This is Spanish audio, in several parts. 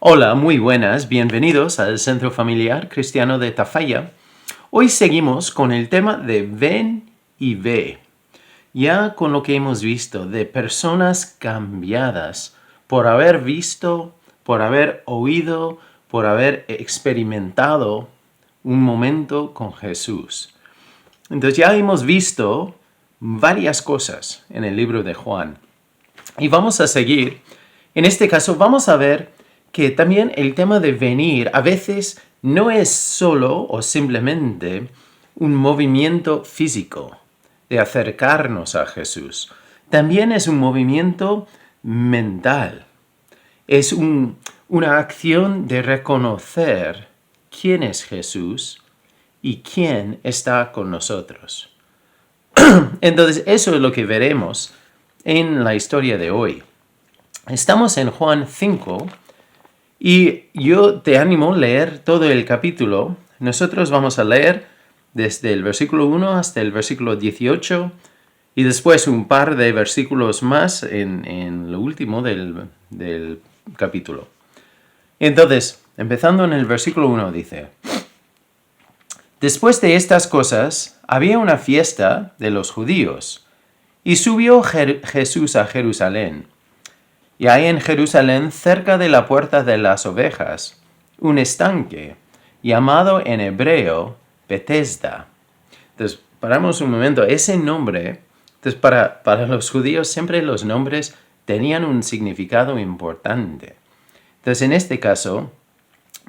Hola, muy buenas, bienvenidos al Centro Familiar Cristiano de Tafalla. Hoy seguimos con el tema de ven y ve. Ya con lo que hemos visto de personas cambiadas por haber visto, por haber oído, por haber experimentado un momento con Jesús. Entonces ya hemos visto varias cosas en el libro de Juan. Y vamos a seguir. En este caso vamos a ver que también el tema de venir a veces no es solo o simplemente un movimiento físico de acercarnos a Jesús. También es un movimiento mental. Es una acción de reconocer quién es Jesús y quién está con nosotros. Entonces, eso es lo que veremos en la historia de hoy. Estamos en Juan 5 y yo te animo a leer todo el capítulo. Nosotros vamos a leer desde el versículo 1 hasta el versículo 18 y después un par de versículos más en lo último del capítulo. Entonces, empezando en el versículo 1 dice: Después de estas cosas, había una fiesta de los judíos, y subió Jesús a Jerusalén. Y hay en Jerusalén, cerca de la puerta de las ovejas, un estanque, llamado en hebreo Betesda. Entonces, paramos un momento. Ese nombre, entonces para los judíos siempre los nombres tenían un significado importante. Entonces, en este caso,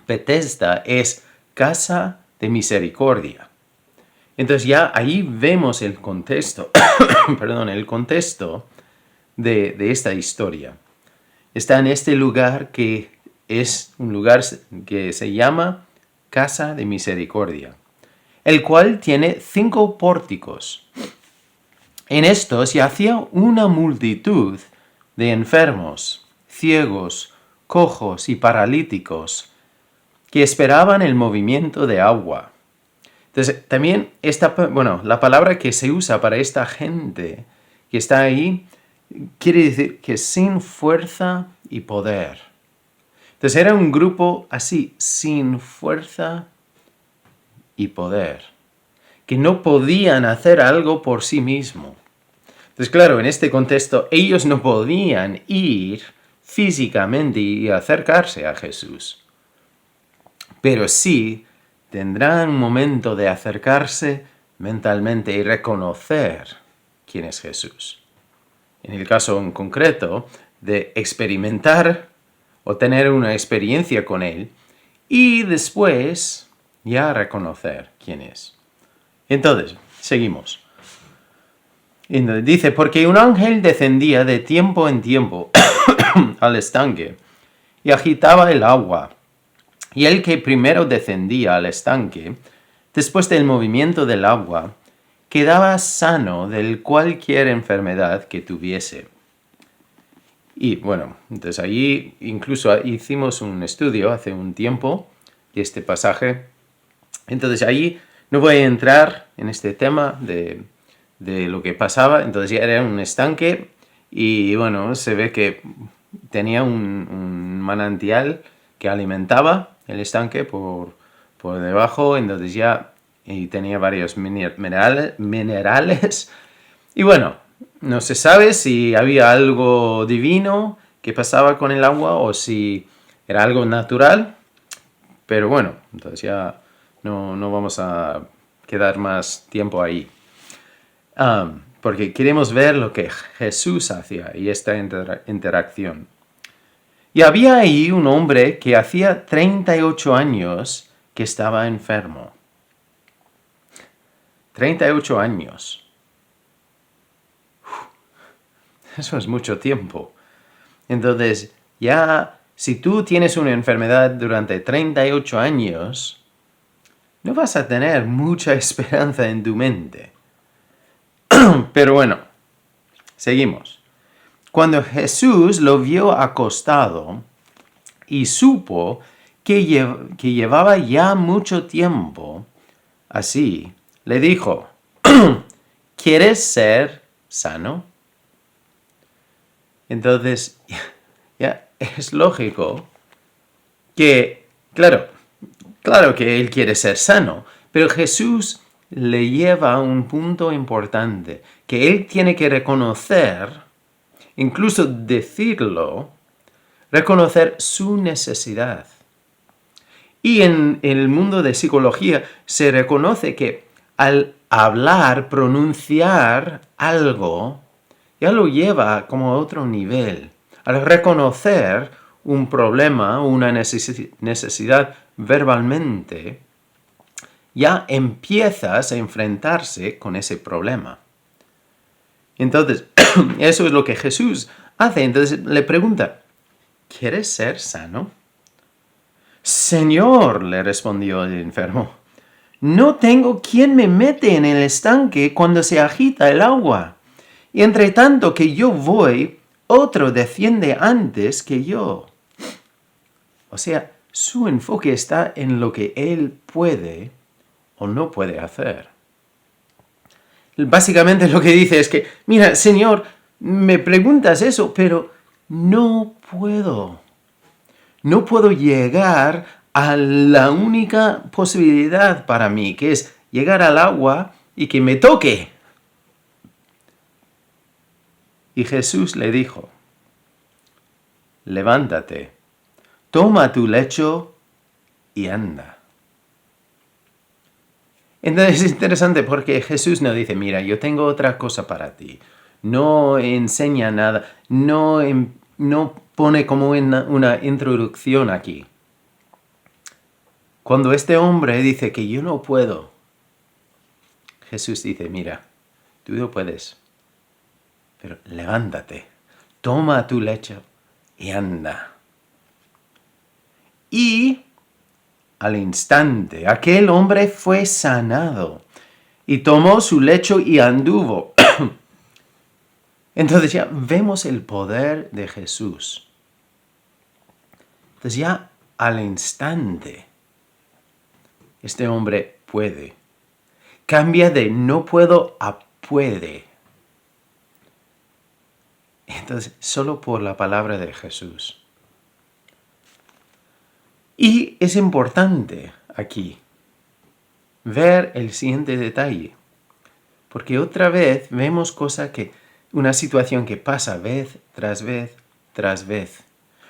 Betesda es casa de misericordia. Entonces ya ahí vemos el contexto, el contexto de esta historia. Está en este lugar que es un lugar que se llama Casa de Misericordia, el cual tiene 5 pórticos. En estos yacía una multitud de enfermos, ciegos, cojos y paralíticos que esperaban el movimiento de agua. Entonces, también la palabra que se usa para esta gente que está ahí quiere decir que sin fuerza y poder. Entonces, era un grupo así, sin fuerza y poder, que no podían hacer algo por sí mismo. Entonces, claro, en este contexto, ellos no podían ir físicamente y acercarse a Jesús, pero sí tendrán un momento de acercarse mentalmente y reconocer quién es Jesús. En el caso en concreto de experimentar o tener una experiencia con Él y después ya reconocer quién es. Entonces, seguimos. Dice, porque un ángel descendía de tiempo en tiempo al estanque y agitaba el agua. Y el que primero descendía al estanque, después del movimiento del agua, quedaba sano de cualquier enfermedad que tuviese. Y bueno, entonces allí incluso hicimos un estudio hace un tiempo de este pasaje. Entonces allí no voy a entrar en este tema de lo que pasaba. Entonces ya era un estanque y bueno, se ve que tenía un manantial que alimentaba el estanque por debajo, entonces ya y tenía varios minerales. Y bueno, no se sabe si había algo divino que pasaba con el agua o si era algo natural, pero bueno, entonces ya no vamos a quedar más tiempo ahí. Porque queremos ver lo que Jesús hacía y esta interacción. Y había ahí un hombre que hacía 38 años que estaba enfermo. 38 años. Eso es mucho tiempo. Entonces, ya si tú tienes una enfermedad durante 38 años, no vas a tener mucha esperanza en tu mente. Pero bueno, seguimos. Cuando Jesús lo vio acostado y supo que llevaba ya mucho tiempo así, le dijo, ¿quieres ser sano? Entonces, ya es lógico que, claro que él quiere ser sano, pero Jesús le lleva a un punto importante, que él tiene que reconocer, incluso decirlo, reconocer su necesidad. Y en el mundo de psicología se reconoce que al hablar, pronunciar algo, ya lo lleva como a otro nivel. Al reconocer un problema, una necesidad verbalmente, ya empiezas a enfrentarse con ese problema. Entonces, eso es lo que Jesús hace. Entonces le pregunta, ¿quieres ser sano? Señor, le respondió el enfermo, no tengo quien me mete en el estanque cuando se agita el agua. Y entre tanto que yo voy, otro desciende antes que yo. O sea, su enfoque está en lo que él puede o no puede hacer. Básicamente lo que dice es que, mira, Señor, me preguntas eso, pero no puedo. No puedo llegar a la única posibilidad para mí, que es llegar al agua y que me toque. Y Jesús le dijo, levántate, toma tu lecho y anda. Entonces es interesante porque Jesús no dice, mira, yo tengo otra cosa para ti. No enseña nada, no pone como una introducción aquí. Cuando este hombre dice que yo no puedo, Jesús dice, mira, tú no puedes, pero levántate, toma tu lecho y anda. Y al instante, aquel hombre fue sanado y tomó su lecho y anduvo. Entonces ya vemos el poder de Jesús. Entonces ya al instante, este hombre puede. Cambia de no puedo a puede. Entonces, solo por la palabra de Jesús. Y es importante aquí ver el siguiente detalle. Porque otra vez vemos una situación que pasa vez tras vez tras vez.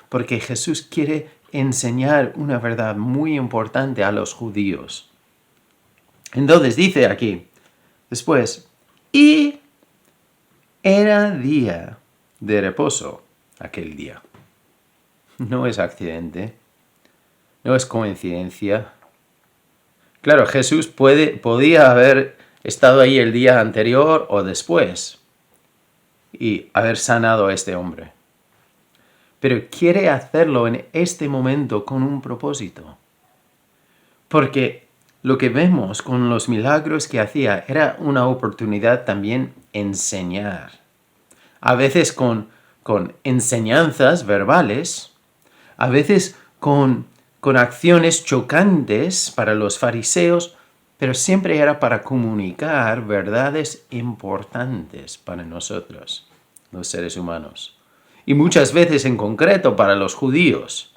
Porque Jesús quiere enseñar una verdad muy importante a los judíos. Entonces dice aquí, después, y era día de reposo aquel día. No es accidente, no es coincidencia. Claro, Jesús podía haber estado ahí el día anterior o después y haber sanado a este hombre. Pero quiere hacerlo en este momento con un propósito. Porque lo que vemos con los milagros que hacía era una oportunidad también enseñar. A veces con enseñanzas verbales, a veces con acciones chocantes para los fariseos, pero siempre era para comunicar verdades importantes para nosotros, los seres humanos. Y muchas veces en concreto para los judíos.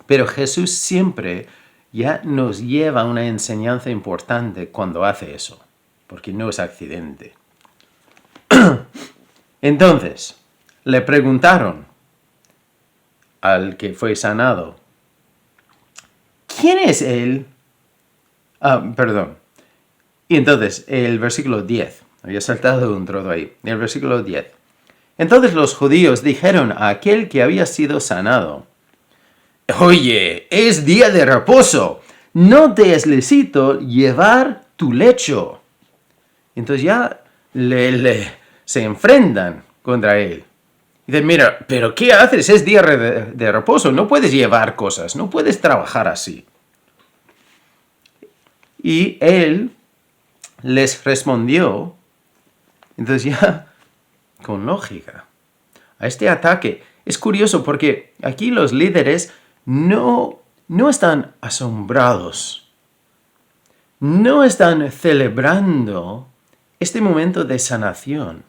Pero Jesús siempre ya nos lleva una enseñanza importante cuando hace eso, porque no es accidente. Entonces, le preguntaron al que fue sanado, ¿quién es él? Y entonces, el versículo 10, había saltado un trozo ahí, el versículo 10. Entonces los judíos dijeron a aquel que había sido sanado, oye, es día de reposo, no te es lícito llevar tu lecho. Entonces ya se enfrentan contra él. Dicen, mira, ¿pero qué haces? Es día de reposo, no puedes llevar cosas, no puedes trabajar así. Y él les respondió, entonces ya con lógica, a este ataque. Es curioso porque aquí los líderes no están asombrados, no están celebrando este momento de sanación.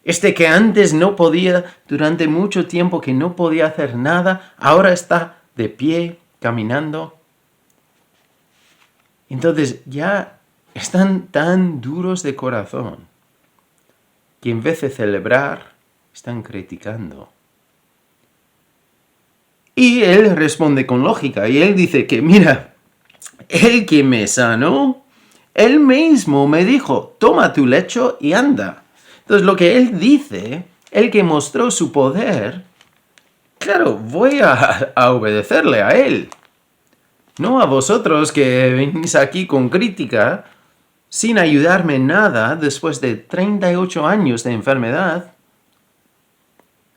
Que antes no podía, durante mucho tiempo que no podía hacer nada, ahora está de pie, caminando. Entonces ya están tan duros de corazón que en vez de celebrar, están criticando. Y él responde con lógica, y él dice que, mira, el que me sanó, él mismo me dijo, toma tu lecho y anda. Entonces lo que él dice, el que mostró su poder, claro, voy a obedecerle a él. No a vosotros que venís aquí con crítica, sin ayudarme en nada después de 38 años de enfermedad.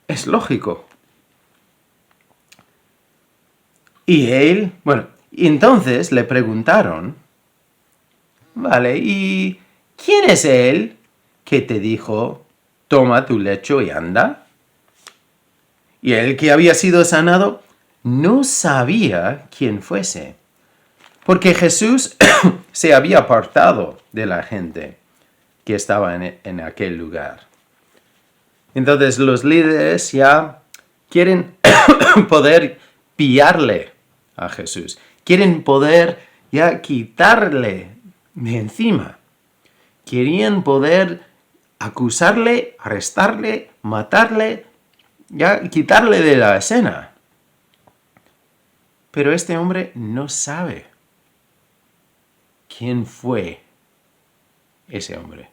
Es lógico. Y él, entonces le preguntaron, vale, ¿y quién es él que te dijo, toma tu lecho y anda? Y el que había sido sanado no sabía quién fuese, porque Jesús se había apartado de la gente que estaba en aquel lugar. Entonces los líderes ya quieren poder pillarle a Jesús. Quieren poder ya quitarle de encima. Querían poder acusarle, arrestarle, matarle, ya quitarle de la escena. Pero este hombre no sabe quién fue ese hombre.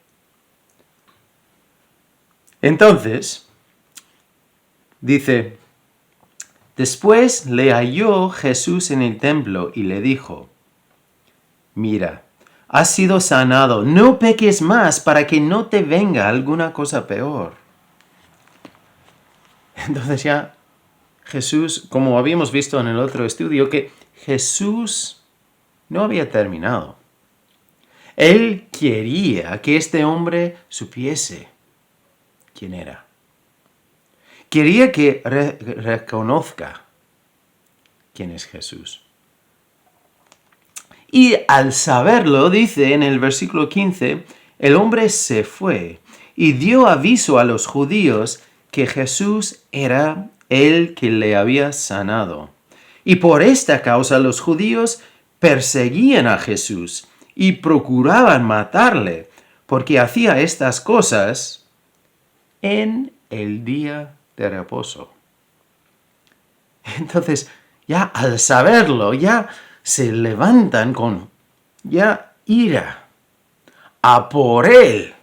Entonces, dice, después le halló Jesús en el templo y le dijo, mira, has sido sanado, no peques más para que no te venga alguna cosa peor. Entonces ya Jesús, como habíamos visto en el otro estudio, que Jesús no había terminado. Él quería que este hombre supiese quién era. Quería que reconozca quién es Jesús. Y al saberlo, dice en el versículo 15, el hombre se fue y dio aviso a los judíos que Jesús era el que le había sanado. Y por esta causa los judíos perseguían a Jesús y procuraban matarle, porque hacía estas cosas en el día de reposo. Entonces, ya al saberlo, ya se levantan con ya ira a por él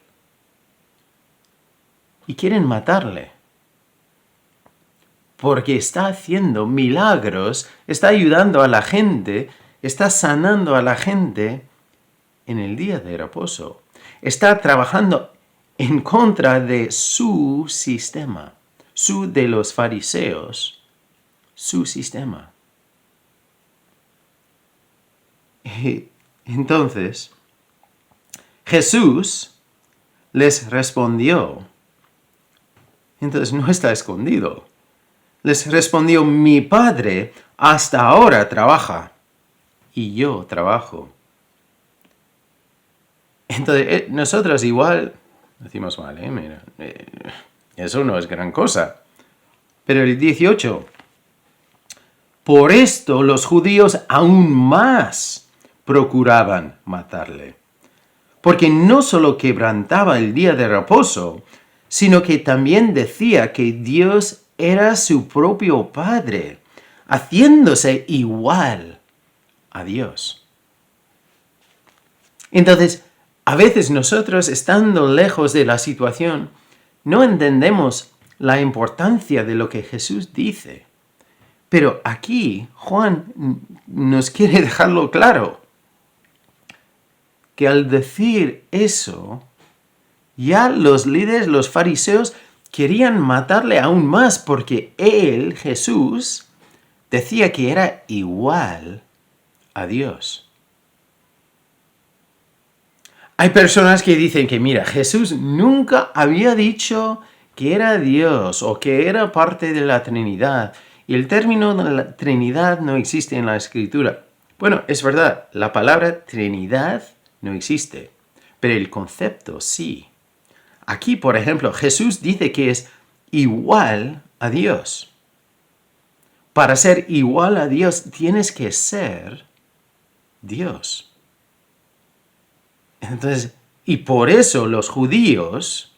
y quieren matarle. Porque está haciendo milagros, está ayudando a la gente, está sanando a la gente en el día de reposo. Está trabajando en contra de su sistema, de los fariseos, su sistema. Y entonces, Jesús les respondió. Entonces no está escondido. Les respondió, mi Padre hasta ahora trabaja y yo trabajo. Entonces nosotros igual decimos, vale, mira, eso no es gran cosa. Pero el 18, por esto los judíos aún más procuraban matarle. Porque no solo quebrantaba el día de reposo, sino que también decía que Dios era su propio Padre, haciéndose igual a Dios. Entonces, a veces nosotros, estando lejos de la situación, no entendemos la importancia de lo que Jesús dice. Pero aquí Juan nos quiere dejarlo claro, que al decir eso, ya los líderes, los fariseos, querían matarle aún más porque él, Jesús, decía que era igual a Dios. Hay personas que dicen que, mira, Jesús nunca había dicho que era Dios o que era parte de la Trinidad. Y el término de la Trinidad no existe en la Escritura. Bueno, es verdad, la palabra Trinidad no existe, pero el concepto sí. Aquí, por ejemplo, Jesús dice que es igual a Dios. para ser igual a Dios, tienes que ser Dios. Entonces, y por eso los judíos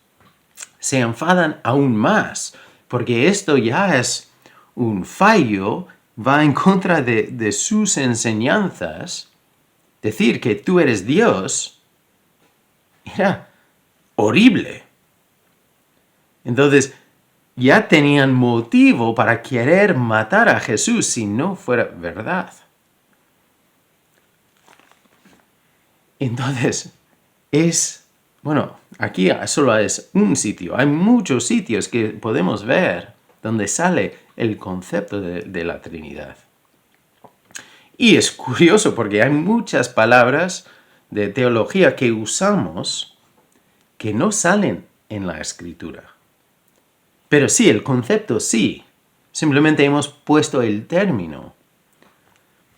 se enfadan aún más, porque esto ya es un fallo, va en contra de sus enseñanzas. Decir que tú eres Dios era horrible. Entonces, ya tenían motivo para querer matar a Jesús si no fuera verdad. Entonces, aquí solo es un sitio. Hay muchos sitios que podemos ver donde sale el concepto de la Trinidad. Y es curioso porque hay muchas palabras de teología que usamos que no salen en la Escritura. Pero sí, el concepto sí. Simplemente hemos puesto el término.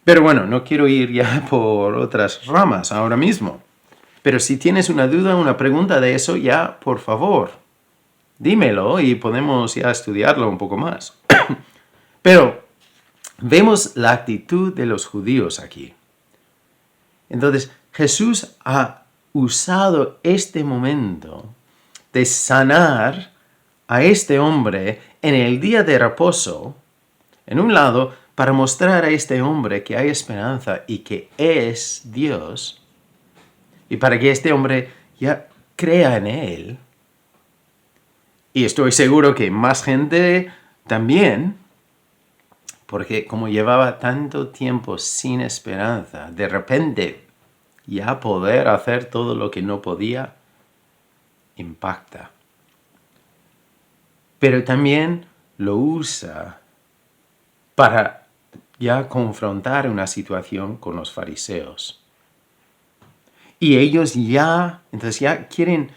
Pero bueno, no quiero ir ya por otras ramas ahora mismo. Pero si tienes una duda, una pregunta de eso, ya, por favor, dímelo y podemos ya estudiarlo un poco más. Pero vemos la actitud de los judíos aquí. Entonces, Jesús ha usado este momento de sanar a este hombre en el día de reposo, en un lado, para mostrar a este hombre que hay esperanza y que es Dios, y para que este hombre ya crea en él. Y estoy seguro que más gente también, porque como llevaba tanto tiempo sin esperanza, de repente ya poder hacer todo lo que no podía, impacta. Pero también lo usa para ya confrontar una situación con los fariseos. Y ellos entonces ya quieren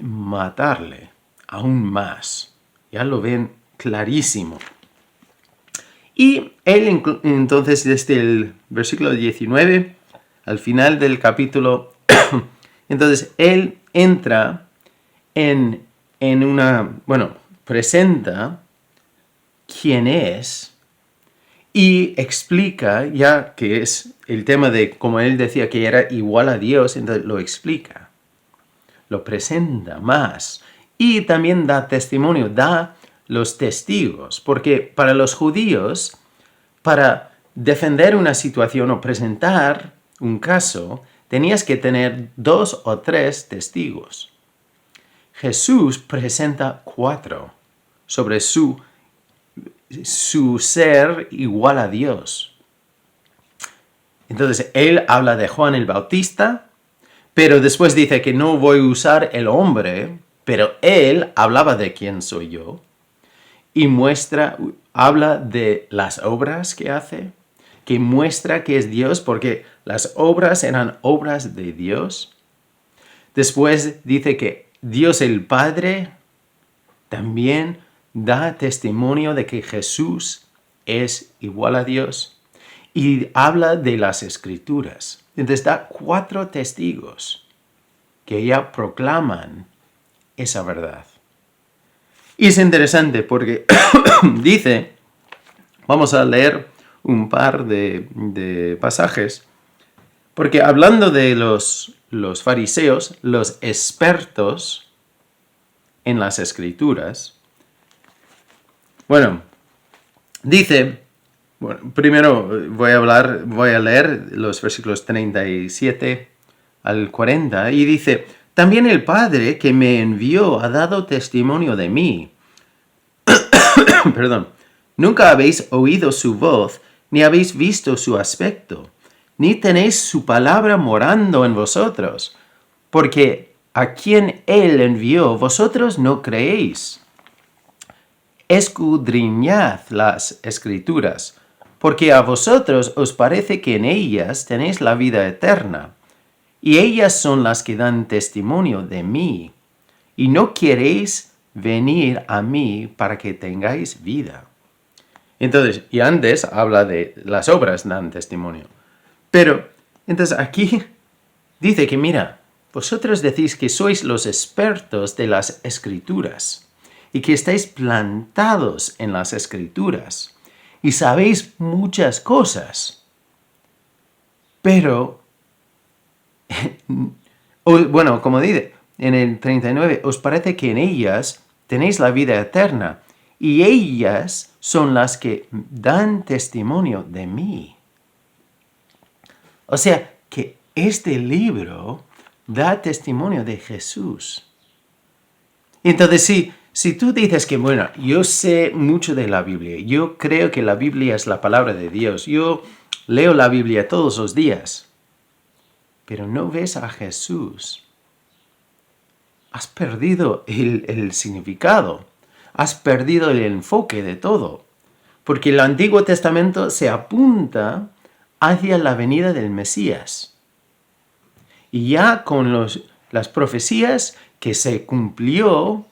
matarle aún más. Ya lo ven clarísimo. Y él entonces desde el versículo 19 al final del capítulo, entonces él entra presenta quién es y explica ya que es el tema de, como él decía, que era igual a Dios, entonces lo explica, lo presenta más y también da testimonio, da los testigos, porque para los judíos, para defender una situación o presentar un caso, tenías que tener 2 o 3 testigos. Jesús presenta 4 sobre su ser igual a Dios. Entonces, él habla de Juan el Bautista, pero después dice que no voy a usar el hombre, pero él hablaba de quién soy yo. Y habla de las obras que hace, que muestra que es Dios, porque las obras eran obras de Dios. Después dice que Dios el Padre también da testimonio de que Jesús es igual a Dios. Y habla de las Escrituras. Entonces da 4 testigos que ya proclaman esa verdad. Y es interesante porque dice, vamos a leer un par de pasajes, porque hablando de los fariseos, los expertos en las Escrituras, dice, primero voy a leer los versículos 37 al 40, y dice, también el Padre que me envió ha dado testimonio de mí. Perdón. Nunca habéis oído su voz, ni habéis visto su aspecto, ni tenéis su palabra morando en vosotros, porque a quien él envió vosotros no creéis. Escudriñad las Escrituras, porque a vosotros os parece que en ellas tenéis la vida eterna, y ellas son las que dan testimonio de mí, y no queréis venir a mí para que tengáis vida. Entonces, y antes habla de las obras dan testimonio. Pero, entonces aquí dice que mira, vosotros decís que sois los expertos de las Escrituras y que estáis plantados en las Escrituras. y sabéis muchas cosas. Pero, bueno, como dice en el 39, os parece que en ellas tenéis la vida eterna, y ellas son las que dan testimonio de mí. O sea, que este libro da testimonio de Jesús. Entonces, si tú dices que, bueno, yo sé mucho de la Biblia, yo creo que la Biblia es la palabra de Dios, yo leo la Biblia todos los días, pero no ves a Jesús, has perdido el significado, has perdido el enfoque de todo, porque el Antiguo Testamento se apunta hacia la venida del Mesías. Y ya con las profecías que se cumplió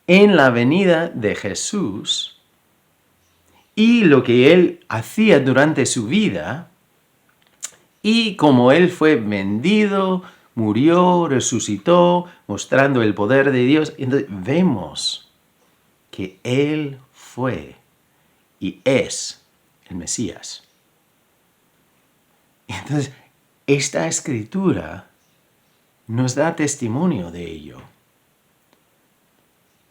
en la venida de Jesús y lo que él hacía durante su vida, y como él fue vendido, murió, resucitó, mostrando el poder de Dios, entonces vemos que él fue y es el Mesías. Entonces, esta escritura nos da testimonio de ello.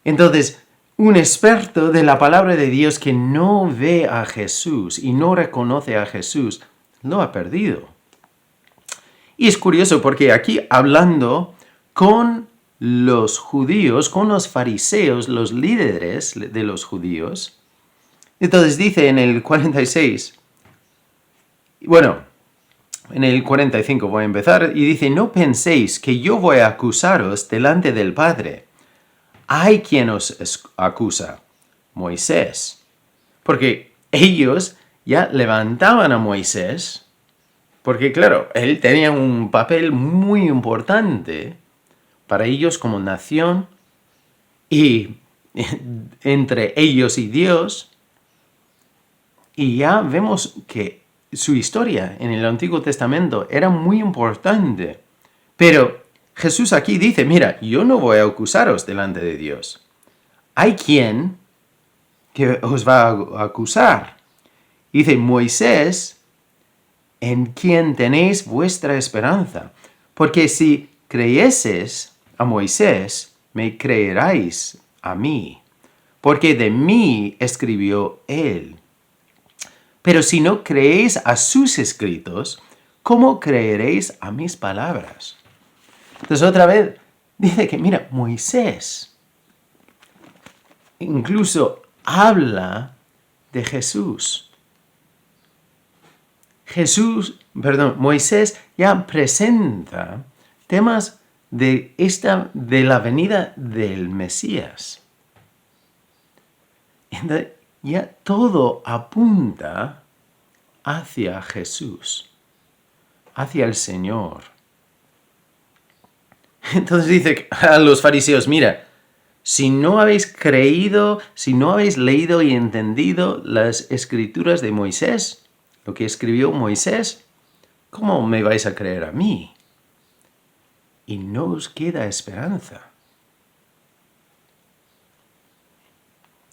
Entonces, un experto de la palabra de Dios que no ve a Jesús y no reconoce a Jesús, lo ha perdido. Y es curioso porque aquí hablando con los judíos, con los fariseos, los líderes de los judíos, entonces dice en el 46, bueno, en el 45 voy a empezar, y dice, no penséis que yo voy a acusaros delante del Padre. Hay quien os acusa, Moisés. Porque ellos ya levantaban a Moisés, porque claro, él tenía un papel muy importante para ellos como nación y entre ellos y Dios. Y ya vemos que su historia en el Antiguo Testamento era muy importante. Pero Jesús aquí dice, mira, yo no voy a acusaros delante de Dios. Hay quien que os va a acusar. Dice, Moisés, en quien tenéis vuestra esperanza. Porque si creyeses a Moisés, me creeráis a mí. Porque de mí escribió él. Pero si no creéis a sus escritos, ¿cómo creeréis a mis palabras? Entonces otra vez dice que, mira, Moisés incluso habla de Jesús. Moisés ya presenta temas de la venida del Mesías. Entonces, ya todo apunta hacia Jesús, hacia el Señor. Entonces dice a los fariseos, mira, si no habéis creído, si no habéis leído y entendido las escrituras de Moisés, lo que escribió Moisés, ¿cómo me vais a creer a mí? Y no os queda esperanza.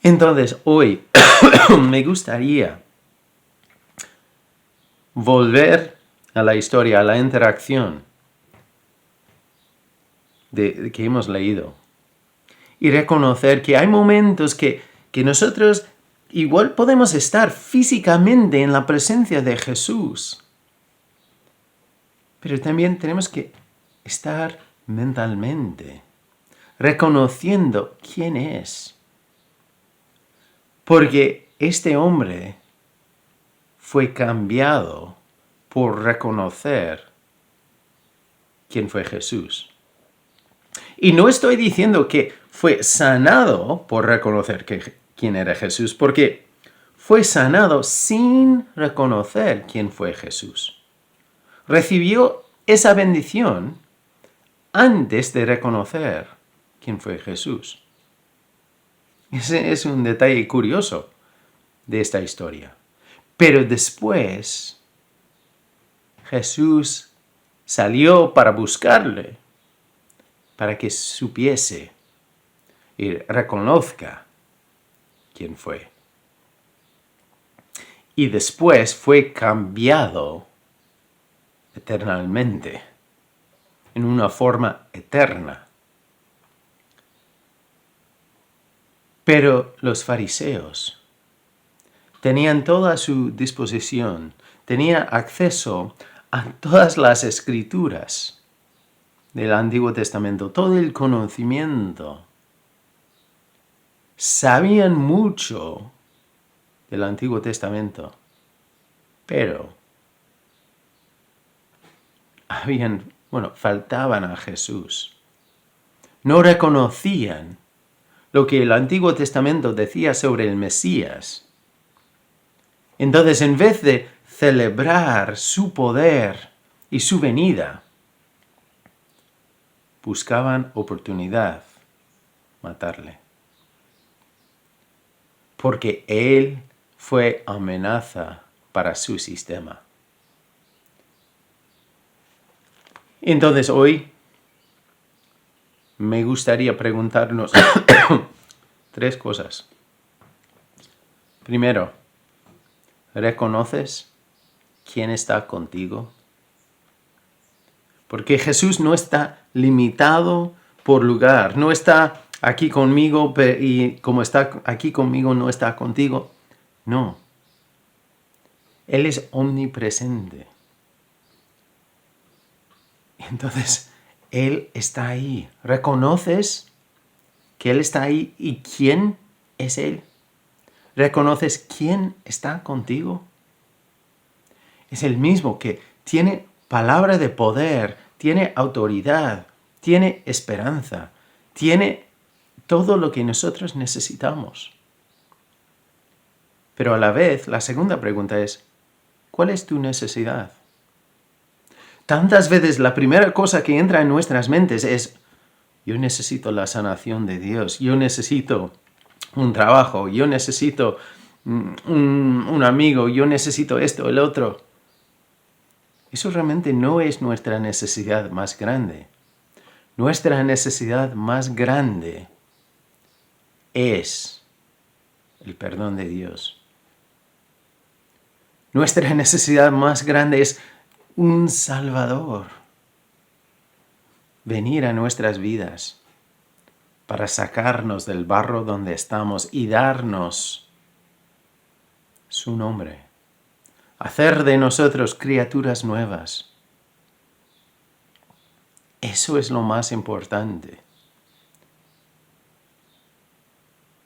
Entonces, hoy me gustaría volver a la historia, a la interacción que hemos leído. Y reconocer que hay momentos que nosotros igual podemos estar físicamente en la presencia de Jesús. Pero también tenemos que estar mentalmente, reconociendo quién es. Porque este hombre fue cambiado por reconocer quién fue Jesús. Y no estoy diciendo que fue sanado por reconocer quién era Jesús, porque fue sanado sin reconocer quién fue Jesús. Recibió esa bendición antes de reconocer quién fue Jesús. Ese es un detalle curioso de esta historia. Pero después, Jesús salió para buscarle, para que supiese y reconozca quién fue. y después fue cambiado eternamente, en una forma eterna. Pero los fariseos tenían toda a su disposición, tenían acceso a todas las escrituras del Antiguo Testamento, todo el conocimiento. Sabían mucho del Antiguo Testamento, pero faltaban a Jesús. No reconocían lo que el Antiguo Testamento decía sobre el Mesías. Entonces, en vez de celebrar su poder y su venida, buscaban oportunidad matarle. Porque él fue amenaza para su sistema. Entonces hoy me gustaría preguntarnos 3 cosas. Primero, ¿reconoces quién está contigo? Porque Jesús no está limitado por lugar, no está aquí conmigo y como está aquí conmigo no está contigo. No. Él es omnipresente. Entonces, Él está ahí. ¿Reconoces que Él está ahí y quién es Él? ¿Reconoces quién está contigo? Es el mismo que tiene palabra de poder, tiene autoridad, tiene esperanza, tiene todo lo que nosotros necesitamos. Pero a la vez, la segunda pregunta es, ¿cuál es tu necesidad? Tantas veces la primera cosa que entra en nuestras mentes es, yo necesito la sanación de Dios, yo necesito un trabajo, yo necesito un amigo, yo necesito esto, el otro. Eso realmente no es nuestra necesidad más grande. Nuestra necesidad más grande es el perdón de Dios. Nuestra necesidad más grande es un Salvador. Venir a nuestras vidas para sacarnos del barro donde estamos y darnos su nombre. Hacer de nosotros criaturas nuevas. Eso es lo más importante.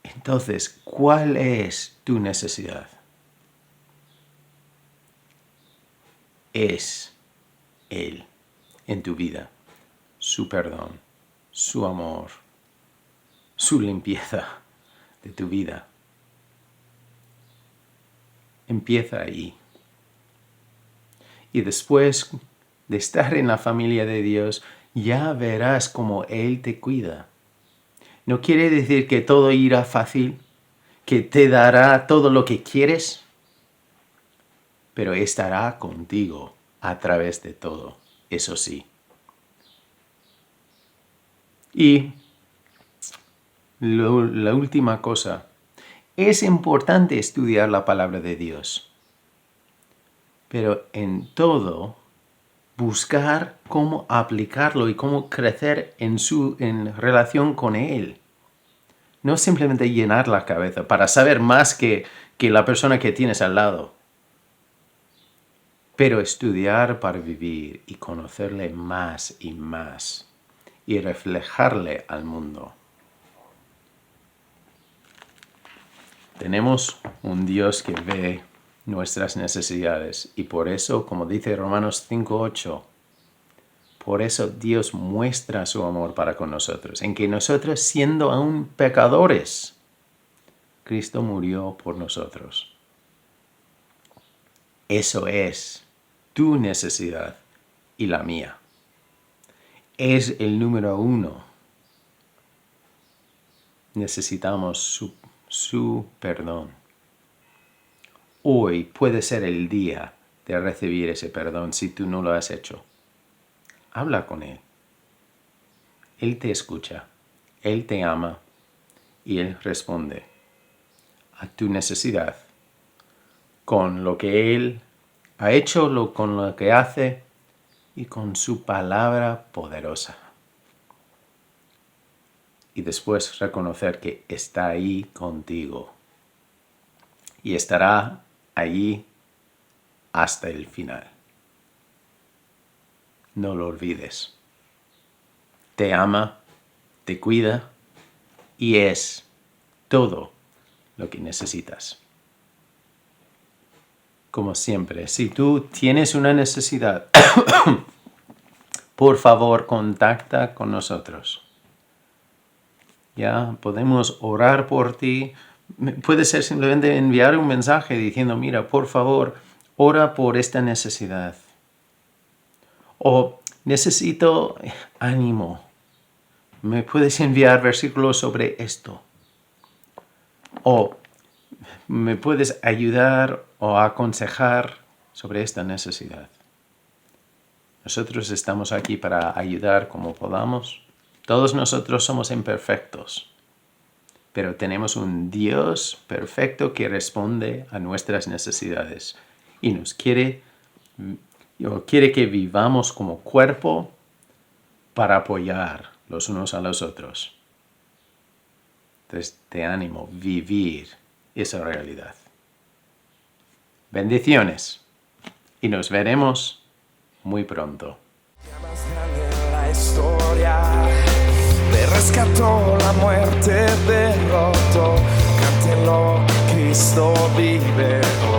Entonces, ¿cuál es tu necesidad? Es Él en tu vida, su perdón, su amor, su limpieza de tu vida. Empieza ahí. Y después de estar en la familia de Dios, ya verás cómo Él te cuida. No quiere decir que todo irá fácil, que te dará todo lo que quieres, pero estará contigo a través de todo, eso sí. Y la última cosa, es importante estudiar la palabra de Dios, pero en todo buscar cómo aplicarlo y cómo crecer en relación con Él. No simplemente llenar la cabeza para saber más que la persona que tienes al lado, pero estudiar para vivir y conocerle más y más y reflejarle al mundo. Tenemos un Dios que ve nuestras necesidades y por eso, como dice Romanos 5:8, por eso Dios muestra su amor para con nosotros, en que nosotros, siendo aún pecadores, Cristo murió por nosotros. Eso es tu necesidad y la mía. Es el número 1. Necesitamos su perdón. Hoy puede ser el día de recibir ese perdón si tú no lo has hecho. Habla con Él. Él te escucha, Él te ama y Él responde a tu necesidad con lo que Él ha hecho, con lo que hace y con su palabra poderosa. Y después reconocer que está ahí contigo y estará allí hasta el final. No lo olvides. Te ama, te cuida y es todo lo que necesitas. Como siempre, si tú tienes una necesidad, por favor, contacta con nosotros. Ya podemos orar por ti. Puede ser simplemente enviar un mensaje diciendo, mira, por favor, ora por esta necesidad. O necesito ánimo. ¿Me puedes enviar versículos sobre esto? O me puedes ayudar o aconsejar sobre esta necesidad. Nosotros estamos aquí para ayudar como podamos. Todos nosotros somos imperfectos, pero tenemos un Dios perfecto que responde a nuestras necesidades y quiere que vivamos como cuerpo para apoyar los unos a los otros. Entonces, te animo a vivir esa realidad. Bendiciones y nos veremos muy pronto. La historia le rescató la muerte derrotó. Cántelo, Cristo vive hoy.